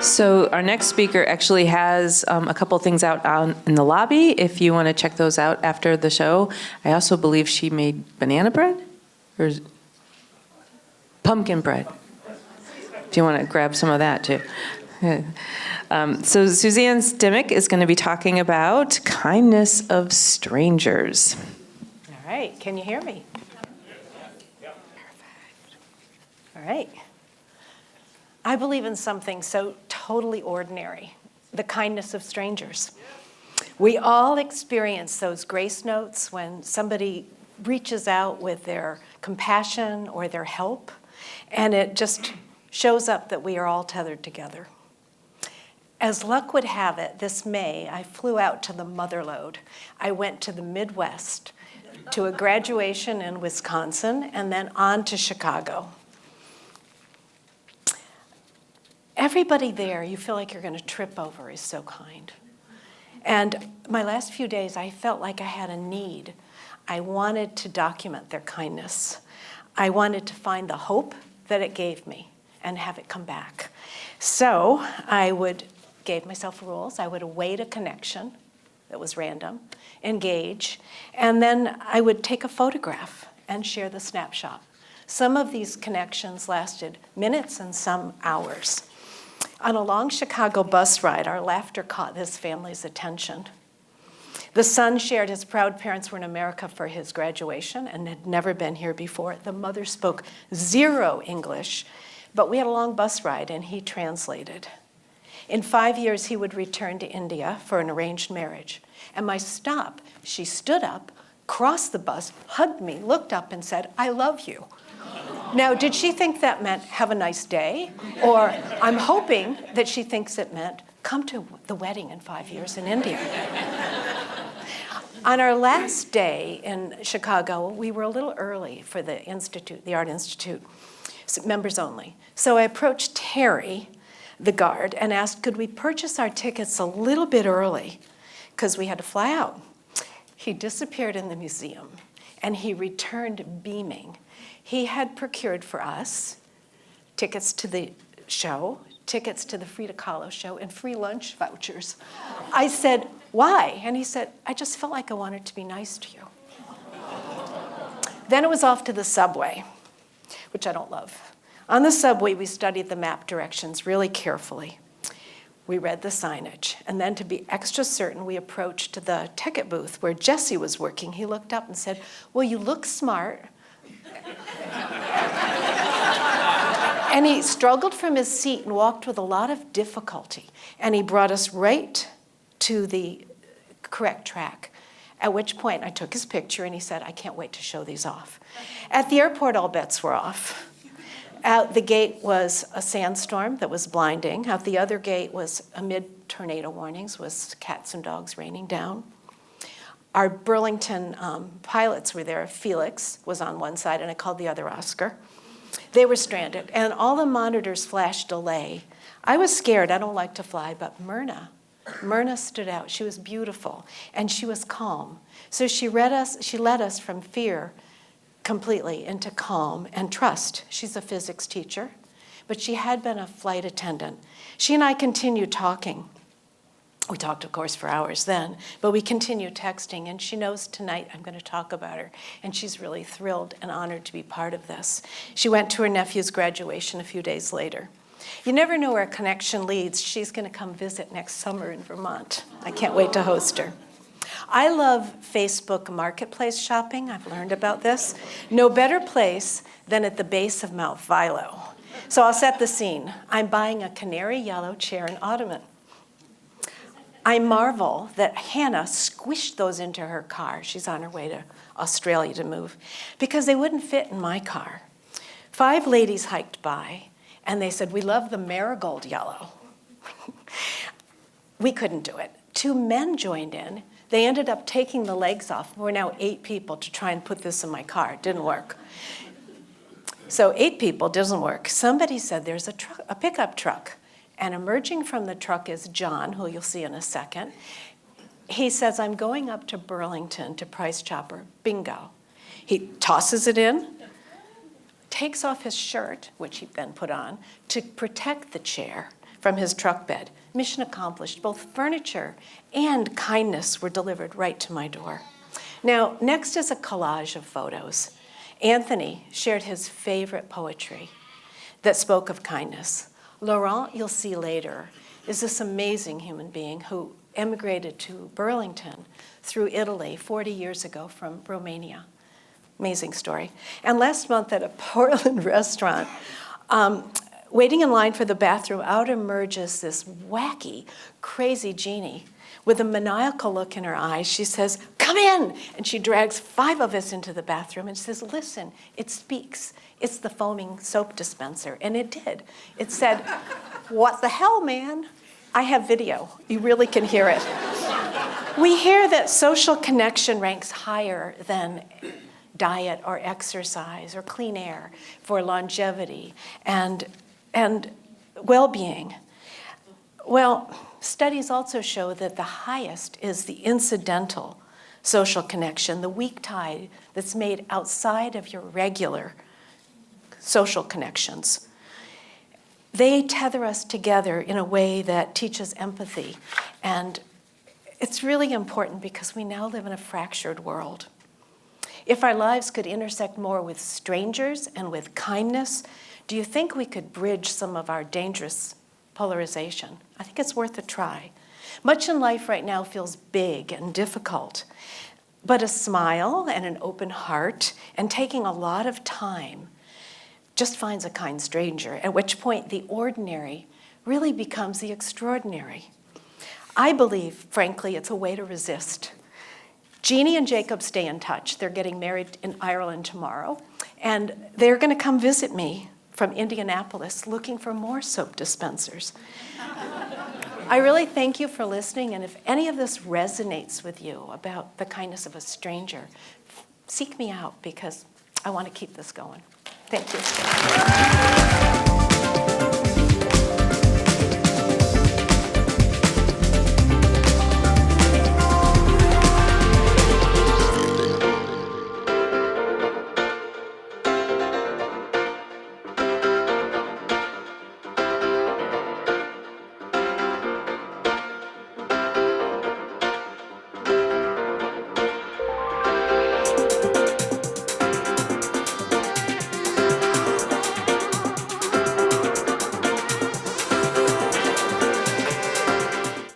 So our next speaker actually has a couple things out in the lobby if you want to check those out after the show. I also believe she made banana bread or pumpkin bread. If you want to grab some of that too. So Suzanne Stimik is going to be talking about kindness of strangers. All right, can you hear me? Perfect. All right. I believe in something so totally ordinary, the kindness of strangers. We all experience those grace notes when somebody reaches out with their compassion or their help, and it just shows up that we are all tethered together. As luck would have it, this May, I flew out to the motherlode. I went to the Midwest to a graduation in Wisconsin and then on to Chicago. Everybody there, you feel like you're going to trip over, is so kind. And my last few days, I felt like I had a need. I wanted to document their kindness. I wanted to find the hope that it gave me and have it come back. So I gave myself rules. I would await a connection that was random, engage, and then I would take a photograph and share the snapshot. Some of these connections lasted minutes and some hours. On a long Chicago bus ride, our laughter caught this family's attention. The son shared his proud parents were in America for his graduation and had never been here before. The mother spoke zero English, but we had a long bus ride and he translated. In 5 years, he would return to India for an arranged marriage. At my stop, she stood up, crossed the bus, hugged me, looked up and said, "I love you." Now, did she think that meant have a nice day? Or I'm hoping that she thinks it meant come to the wedding in 5 years in India. On our last day in Chicago, we were a little early for the institute, the Art Institute, members only. So I approached Terry, the guard, and asked, could we purchase our tickets a little bit early? Because we had to fly out. He disappeared in the museum, and he returned beaming. He had procured for us tickets to the show, tickets to the Frida Kahlo show, and free lunch vouchers. I said, why? And he said, I just felt like I wanted to be nice to you. Then it was off to the subway, which I don't love. On the subway, we studied the map directions really carefully. We read the signage, and then to be extra certain, we approached the ticket booth where Jesse was working. He looked up and said, well, you look smart. And he struggled from his seat and walked with a lot of difficulty. And he brought us right to the correct track, at which point I took his picture and he said, I can't wait to show these off. At the airport, all bets were off. Out the gate was a sandstorm that was blinding. Out the other gate was amid tornado warnings, was cats and dogs raining down. Our Burlington pilots were there. Felix was on one side, and I called the other Oscar. They were stranded, and all the monitors flashed delay. I was scared. I don't like to fly, but Myrna stood out. She was beautiful, and she was calm. So she led us from fear completely into calm and trust. She's a physics teacher, but she had been a flight attendant. She and I continued talking. We talked, of course, for hours then, but we continued texting, and she knows tonight I'm going to talk about her, and she's really thrilled and honored to be part of this. She went to her nephew's graduation a few days later. You never know where a connection leads. She's going to come visit next summer in Vermont. I can't wait to host her. I love Facebook Marketplace shopping. I've learned about this. No better place than at the base of Mount Philo. So I'll set the scene. I'm buying a canary yellow chair and ottoman. I marvel that Hannah squished those into her car. She's on her way to Australia to move, because they wouldn't fit in my car. 5 ladies hiked by, and they said, we love the marigold yellow. We couldn't do it. 2 men joined in. They ended up taking the legs off. We're now 8 people to try and put this in my car. It didn't work. So 8 people doesn't work. Somebody said there's a pickup truck. And emerging from the truck is John, who you'll see in a second. He says, I'm going up to Burlington to Price Chopper. Bingo. He tosses it in, takes off his shirt, which he then put on, to protect the chair from his truck bed. Mission accomplished. Both furniture and kindness were delivered right to my door. Now, next is a collage of photos. Anthony shared his favorite poetry that spoke of kindness. Laurent, you'll see later, is this amazing human being who emigrated to Burlington through Italy 40 years ago from Romania. Amazing story. And last month at a Portland restaurant, waiting in line for the bathroom, out emerges this wacky, crazy genie with a maniacal look in her eyes. She says, "Come in!" And she drags 5 of us into the bathroom and says, "Listen, it speaks. It's the foaming soap dispenser." And it did. It said, "What the hell, man?" I have video. You really can hear it. We hear that social connection ranks higher than diet or exercise or clean air for longevity and well-being. Well, studies also show that the highest is the incidental social connection, the weak tie that's made outside of your regular social connections. They tether us together in a way that teaches empathy. And it's really important because we now live in a fractured world. If our lives could intersect more with strangers and with kindness, do you think we could bridge some of our dangerous polarization? I think it's worth a try. Much in life right now feels big and difficult, but a smile and an open heart and taking a lot of time just finds a kind stranger, at which point the ordinary really becomes the extraordinary. I believe, frankly, it's a way to resist. Jeannie and Jacob stay in touch. They're getting married in Ireland tomorrow, and they're going to come visit me from Indianapolis looking for more soap dispensers. I really thank you for listening, and if any of this resonates with you about the kindness of a stranger, seek me out because I want to keep this going. Thank you.